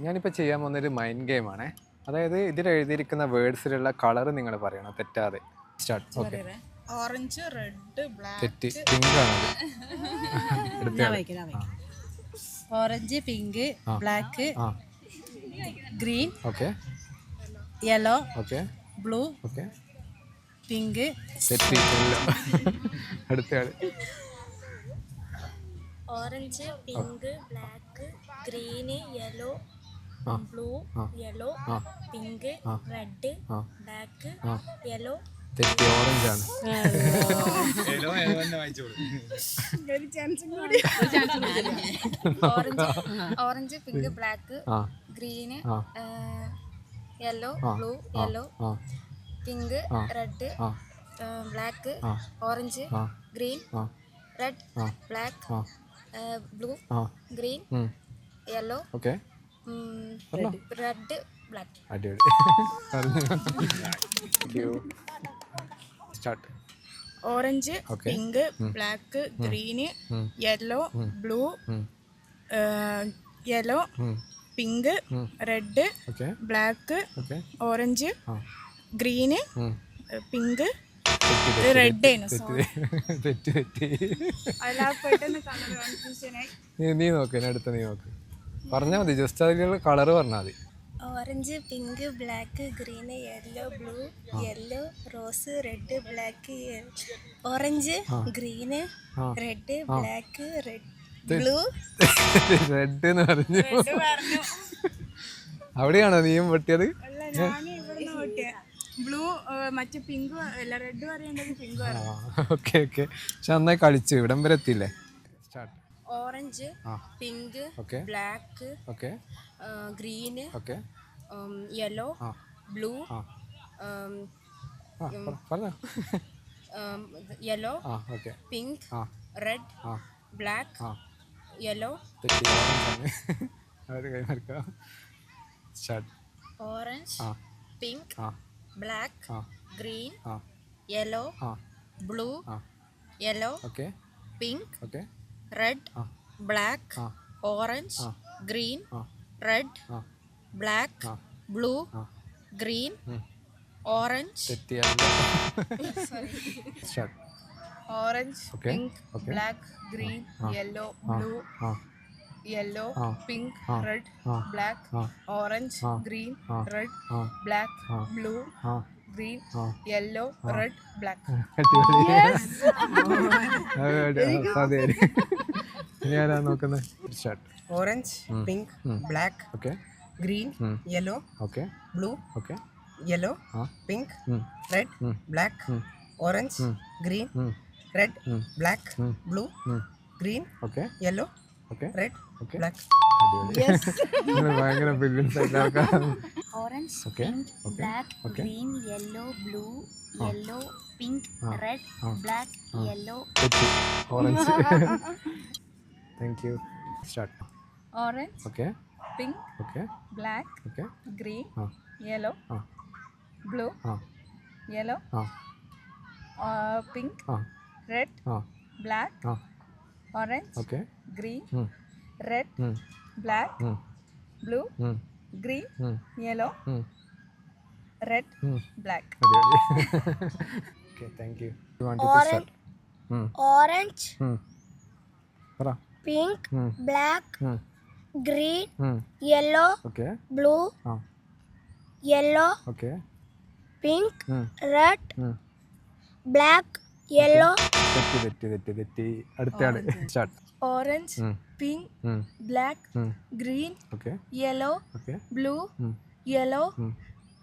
ഞാനിപ്പോൾ ചെയ്യാൻ പോകുന്നൊരു മൈൻഡ് ഗെയിമാണേ. അതായത് ഇതിൽ എഴുതിയിരിക്കുന്ന വേർഡ്സിലുള്ള കളർ നിങ്ങൾ പറയണം തെറ്റാതെ. Start. Okay. Orange, red, black. തെറ്റ്. പിങ്ക് ആണ്. Orange, pink, black, green, okay, yellow, okay, blue, okay. Pink. തെറ്റ്. അടുത്തയാള്. Orange, pink, black, green, yellow, blue, yellow, pink, red, black, yellow. തെറ്റ്. ഓറഞ്ച് ആണ്. Orange, pink, black, green, yellow, blue, yellow, pink, red, black, orange, green, red, black, blue, green, yellow, okay. Red, black. അടിപൊളി. Start. Orange, pink, black, green, yellow, blue, yellow, pink, red, black, orange, green, pink, red. നീ നോക്ക്, അടുത്ത നീ നോക്ക്. പറഞ്ഞാൽ മതി, just അതിലുള്ള colour പറഞ്ഞാൽ മതി. Orange, pink, black, green, yellow, blue, yellow, rose, red, black, orange, green, red, black, blue. Red എന്ന് പറഞ്ഞു. അവിടെയാണോ നീയും പൊട്ടിയത്? ബ്ലൂ, മറ്റേ പിങ്ക് അല്ല, റെഡ് പറയേണ്ടത് പിങ്ക്. Okay okay. പക്ഷെ നന്നായി കളിച്ചു, ഇവിടം വരെ എത്തിയില്ലേ? Start. Orange, pink, black, green, yellow, blue, yellow, pink, red, black, yellow. Orange, pink, black, green, yellow, blue, yellow, pink, red, black, orange, green, red, black, blue, green, orange. Orange, pink, black, green, yellow, blue, yellow, pink, red, black, orange, green, red, black, blue, green, yellow, red, black. ഞാനാ നോക്കുന്നത്. Orange, pink, black, green, yellow, blue, yellow, pink, red, black, orange, green, red, black, blue, green, yellow, red, black. ഭയങ്കര brilliance ആയിട്ടുള്ള ആൾക്കാരാണ്. Orange, pink, black, green, yellow, blue, yellow, pink, red, black, yellow. Orange. Thank you. Start. Orange, pink, black, green, yellow, blue, yellow, pink, red, black, orange, green, red, black, blue, green, yellow, red, black. Thank you. Orange, pink, black, green, yellow, blue, yellow, pink, red, black, yellow. തെറ്റി. അടുത്തയാള്. Start. Orange, pink, black, green, yellow, blue, yellow,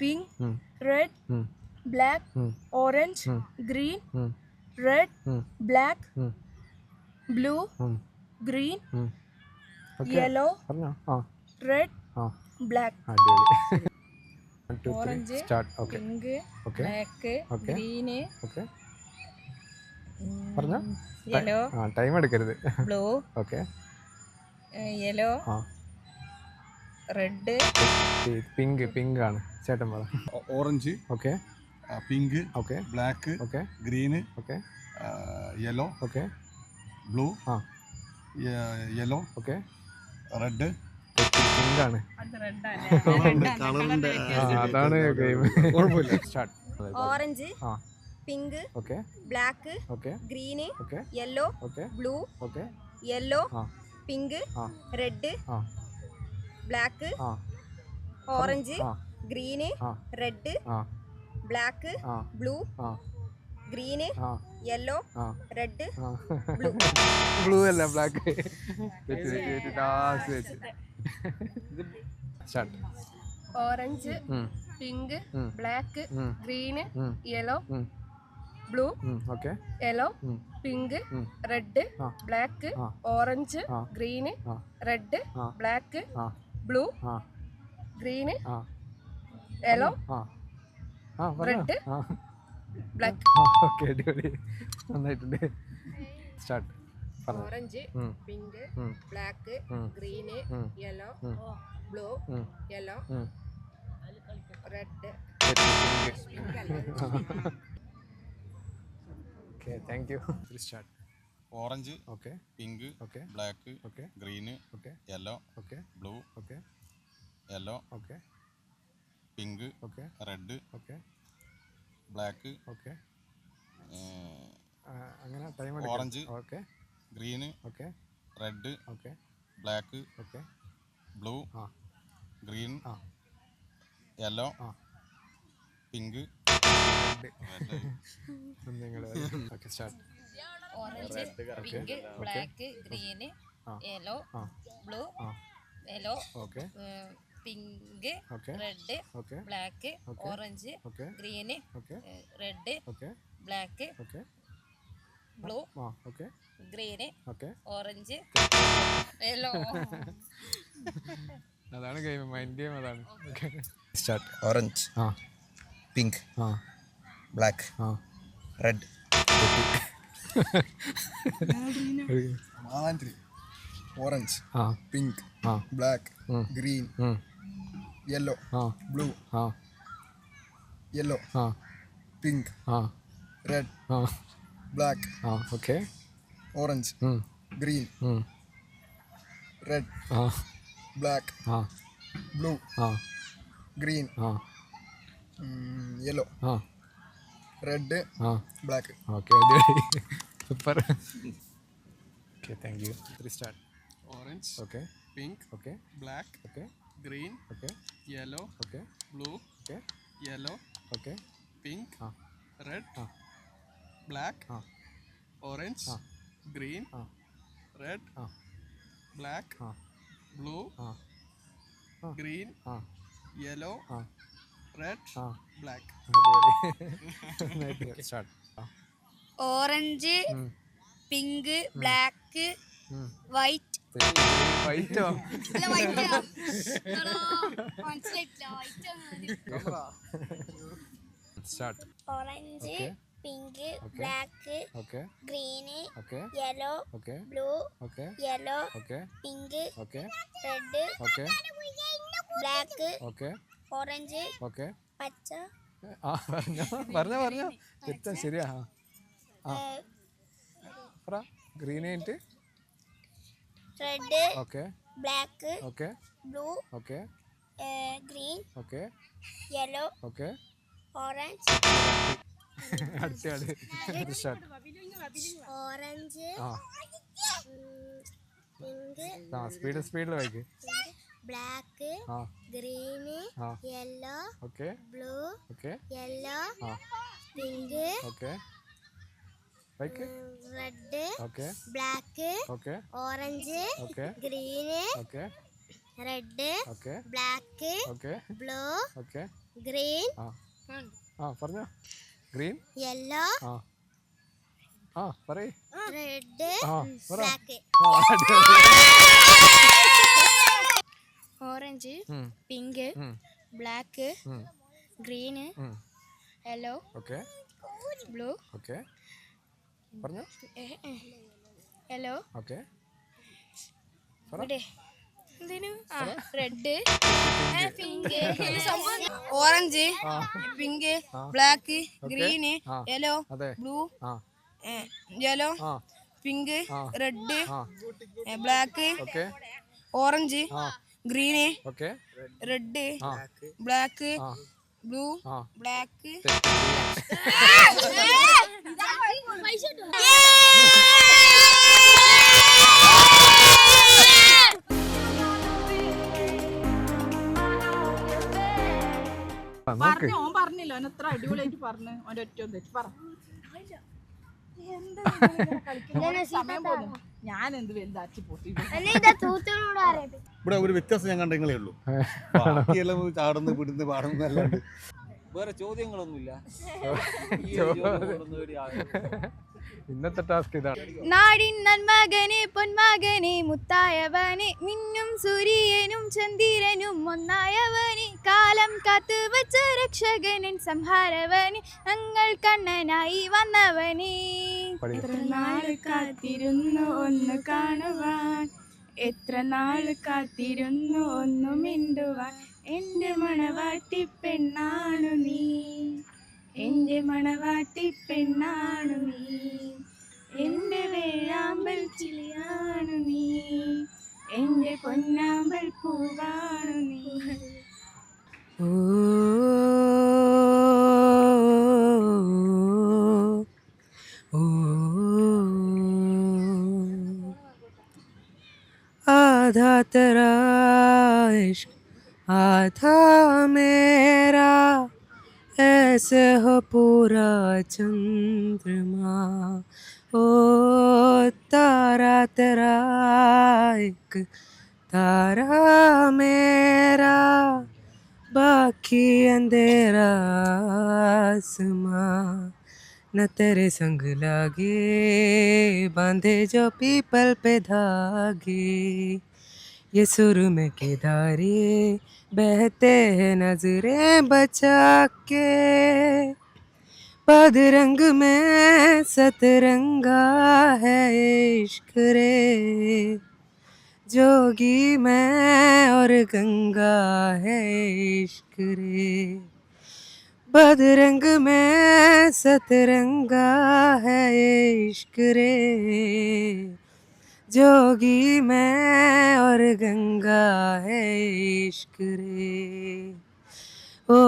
pink, red, black, orange, green, red, black, blue, green, yellow, red, black. Orange, pink, black, green, yellow, time എടുക്കരുത്. Blue, yellow, red, pink ആണ്. ചേട്ടൻ പറ. Orange, pink, black, green, yellow, blue, yellow, red, pink ആണ്. കളറിന്റെ അതാണ് game. കുഴപ്പമില്ല. Start. Orange ആ pink okay black okay green okay yellow okay blue okay yellow ആ pink ആ റെഡ് ആ ബ്ലാക്ക് ആ ഓറഞ്ച് ആ ഗ്രീന് ആ റെഡ് ആ ബ്ലാക്ക് ആ ബ്ലൂ ആ ഗ്രീന് ആ യെല്ലോ ആ റെഡ് ആ ബ്ലൂ ബ്ലൂ അല്ല ബ്ലാക്ക്. ലാസ്റ്റ് വെച്ച് start. Orange pink black green yellow blue okay yellow pink red ആ. ബ്ലാക്ക് ആ. ഓറഞ്ച് ആ. ഗ്രീന് ആ റെഡ് ആ. ബ്ലാക്ക് ആ ബ്ലൂ ആ ഗ്രീന് ആ യെല്ലോ ആ ആ പറഞ്ഞോ. Red. ആ ബ്ലാക്ക് ഓക്കെ അടിപൊളി നന്നായിട്ടുണ്ട്. സ്റ്റാർട്ട്. പറഞ്ഞു. Orange pink black green yellow blue yellow red okay thank you. Start. Orange okay pink okay black okay green okay yellow okay blue okay yellow okay pink okay red okay black okay അങ്ങനെ time orange okay green okay red okay black okay blue ആ green ആ yellow ആ pink നിങ്ങൾ okay start. Orange pink black green yellow ആ blue ആ yellow okay pink okay red okay black okay orange okay green okay red okay black okay blue ആ okay green okay orange yellow. അതാണ് game. Mind game അതാണ്. Okay start. Orange ആ pink ആ black ആ red orange ആ pink ആ black green yellow ആ blue ആ യെല്ലോ ആ പിങ്ക് ആ റെഡ് ആ ബ്ലാക്ക് ആ ഓക്കെ ഓറഞ്ച് ഗ്രീൻ റെഡ് ആ ബ്ലാക്ക് ആ ബ്ലൂ ആ ഗ്രീൻ ആ യെല്ലോ ആ റെഡ് ആ ബ്ലാക്ക്. ഓക്കെ അടിപൊളി super. Okay thank you. Start. Orange okay pink okay black okay green okay yellow okay blue okay yellow okay pink ആ red ആ black ആ ഓറഞ്ച് ആ ഗ്രീൻ ആ റെഡ് ആ ബ്ലാക്ക് ആ ബ്ലൂ ആ ആ ഗ്രീൻ ആ യെല്ലോ ആ റെഡ് ആ ബ്ലാക്ക്. അടിപൊളി. Start. Orange pink black white വൈറ്റോ start. Orange okay pink Okay. Black okay green okay yellow okay blue okay yellow okay pink okay red okay black okay orange okay പച്ച ആ പറഞ്ഞോ തെറ്റാ ശരിയാ. ആ പറ. ഗ്രീൻ ആയിട്ട് red okay black okay blue okay green okay yellow okay orange അടുത്തയാള്. Start. Orange ആ പിങ്ക് ആ സ്പീഡിൽ വായിക്ക്. ബ്ലാക്ക് ആ ഗ്രീന് ആ yellow okay blue okay yellow ആ പിങ്ക് ഓക്കെ വായിക്ക്. Red okay black okay orange okay green okay red okay black okay blue okay green ആ ആ പറഞ്ഞോ. ഗ്രീൻ യെല്ലോ ആ ആ പറയ്. റെഡ് ആ പറ. ബ്ലാക്ക് ആ അടിപൊളി. ഓറഞ്ച് ഉം, പിങ്ക് ഉം, ബ്ലാക്ക് ഉം, ഗ്രീന് ഉം. യെല്ലോ ഓക്കെ ബ്ലൂ ഓക്കെ പറഞ്ഞോ. യെല്ലോ ഓക്കെ പറ. റെഡ് പിങ്ക് ഓറഞ്ച് ആ പിങ്ക് ആ ബ്ലാക്ക് ഓക്കെ ഗ്രീന് ആ യെല്ലോ അതെ ബ്ലൂ ആ യെല്ലോ ആ പിങ്ക് ആ റെഡ് ആ ബ്ലാക്ക് ഓക്കെ ഓറഞ്ച് ആ ഗ്രീന് ഓക്കെ റെഡ് ആ ബ്ലാക്ക് ആ ബ്ലൂ ആ ബ്ലാക്ക് നോക്ക് ഓൻ പറഞ്ഞില്ല ഓൻ എത്ര അടിപൊളിയായിട്ട് പറഞ്ഞു ഓൻ്റെ ഒറ്റ തെറ്റ് പറ സമയം പോകുന്നു ഞാൻ എന്ത് വലുതാക്കി പൊട്ടി ഇവിടെ ഒരു വ്യത്യാസം ഞാൻ കണ്ടെങ്കിലേ ഉള്ളൂ. ബാക്കിയെല്ലാം ചാടുന്നു പിടുന്ന് പാടുന്നു അല്ലാണ്ട് വേറെ ചോദ്യങ്ങളൊന്നുമില്ല. ഇന്നത്തെ ടാസ്ക് ഇതാണ്. നാടിൻ നന്മകനെ പൊന്മകനെ മുത്തായവനെ മിന്നും സൂര്യനും ചന്ദ്രനും ഒന്നായവനെ കാലം കാത്തു വച്ച രക്ഷകനൻ സംഹാരവനെ ഞങ്ങൾ കണ്ണനായി വന്നവനെ. എത്ര നാള് കാത്തിരുന്നു ഒന്ന് കാണുവാൻ എത്ര നാള് കാത്തിരുന്നു ഒന്ന് മിണ്ടുവാൻ എൻ്റെ മണവാട്ടി പെണ്ണാണു നീ എൻ്റെ മണവാട്ടി പെണ്ണാണു നീ എൻ്റെ വേഴാമ്പൽ ചിലിയാണു നീ എൻ്റെ പൊന്നാമ്പൽ പൂവാണു നീ. ഓ आधा तेरा इश्क आधा मेरा ऐसे हो पूरा चंद्रमा ओ तारा तेरा एक तारा मेरा बाकी अंधेरा आसमां न तेरे संग लागे बांधे जो पीपल पे धागे ये सुर में केदारे बहते हैं नजरें बचा के बदरंग में सतरंगा है इश्क रे जोगी मैं और गंगा है इश्क रे बदरंग में सतरंगा है इश्क रे जोगी मैं और गंगा है इश्क रे ओ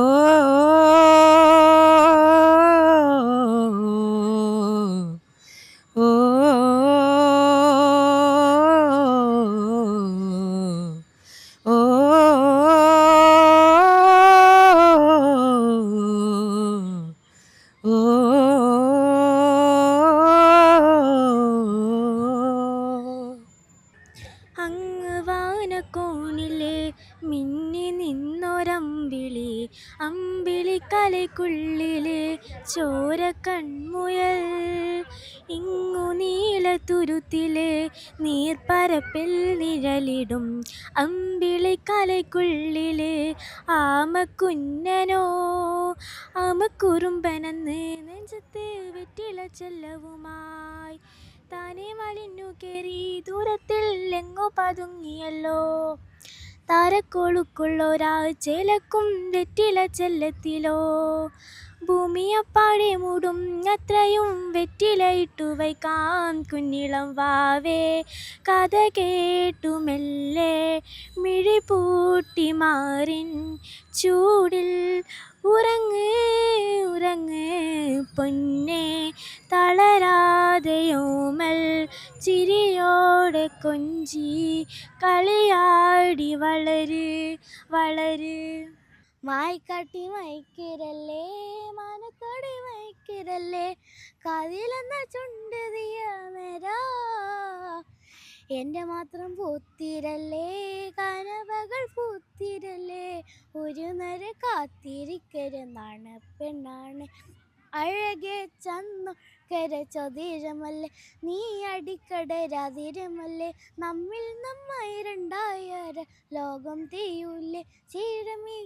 ओ അങ്ങ് വാനക്കോണിലെ മിന്നി നിന്നൊരമ്പിളി അമ്പിളിക്കലയ്ക്കുള്ളിലെ ചോര കൺമുയൽ ഇങ്ങു നീലത്തുരുത്തിലെ നീർപ്പരപ്പിൽ നിഴലിടും അമ്പിളിക്കലയ്ക്കുള്ളിലെ ആമക്കുഞ്ഞനോ ആമക്കുറുമ്പനെന്ന് നെഞ്ചത്ത് വെറ്റില ചെല്ലവുമായി താനെ വലിഞ്ഞു കയറി ദൂരത്തിൽ എങ്ങോ പതുങ്ങിയല്ലോ താരക്കോളുക്കുള്ളൊരാ ചേലക്കും വെറ്റില ചെല്ലത്തിലോ ഭൂമിയപ്പാടെ മൂടും അത്രയും വെറ്റിലയിട്ടു വയ്ക്കാം കുഞ്ഞിളം വാവേ കഥ കേട്ടു മെല്ലെ മിഴി പൂട്ടി മാറിൻ ചൂടിൽ ഉറങ്ങ് ഉറങ്ങ് പൊന്നെ തളരാതെയോമൽ ചിരിയോടെ കൊഞ്ചി കളിയാടി വളര് വളര് മായ്ക്കാട്ടി മയക്കിരല്ലേ മാനത്തോടെ മയക്കിരല്ലേ കാതിലെന്ന ചുണ്ടതിയ മേരാ എൻ്റെ മാത്രം പൂത്തിരല്ലേ കനവകൾ പൂത്തിരല്ലേ ഒരു നേര കാത്തിരിക്കരുന്നാണ് പെണ്ണാണ് അഴകെ ചന്ദക്കര ചതിരമല്ലേ നീ അടിക്കടരാതിരമല്ലേ നമ്മിൽ നമ്മായി രണ്ടായര ലോകം തീയൂല്ലേ ചീരമീ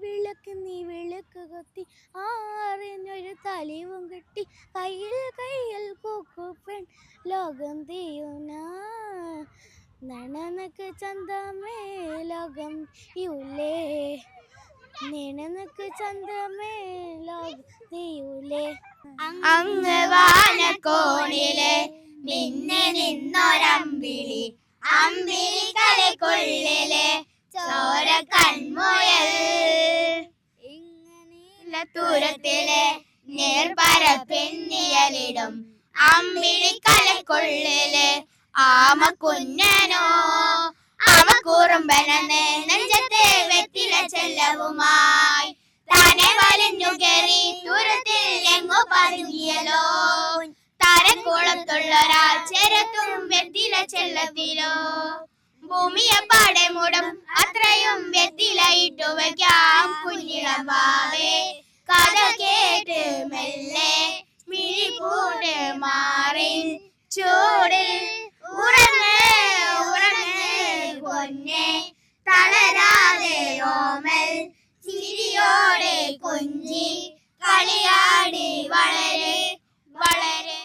വിളക്ക് നീ വിളക്ക് കൊത്തി ആറിനൊരു തലിവും കിട്ടി കയ്യിൽ കൂക്കുപെൺ ലോകം തീയൂന നനനക്ക് ചന്തമേ ലോകം യൂലേ നിനക്ക് ചന്തമേ ലോകം തീയൂലേ അങ്ങ് വാനക്കോണിലെ മിന്നെ നിന്നൊരമ്പിളി അമ്പിളിക്കലയ്ക്കുള്ളിലെ ചോര കൺമുയൽ ഇങ്ങനെ ദൂരത്തിലെ നേർപരപ്പെന്നിയലിടും അമ്മിഴി കലക്കൊള്ളില് ആമ കുഞ്ഞനോ ആമ കുറുമ്പനെന്ന് നെഞ്ചത്തെ വെറ്റില ചെല്ലവുമായി താനെ വലിഞ്ഞു കയറി ദൂരത്തിൽ എങ്ങോ പതുങ്ങിയല്ലോ താരക്കുളത്തുള്ളൊരാ ചെരത്തും വെറ്റില ചെല്ലത്തിലോ ഭൂമിയെ പാടെ മൂടും അത്രയും വെറ്റിലയിട്ടു വയ്ക്കാം കുഞ്ഞിളവാവേ കഥ കേട്ട് മെല്ലെ മിഴിപൂട്ട് മാറി ചൂടിൽ ഉറങ്ങ് ഉറങ്ങ് പൊന്നെ തളരാതെ ഓമൽ ചിരിയോടെ കൊഞ്ചി കളിയാ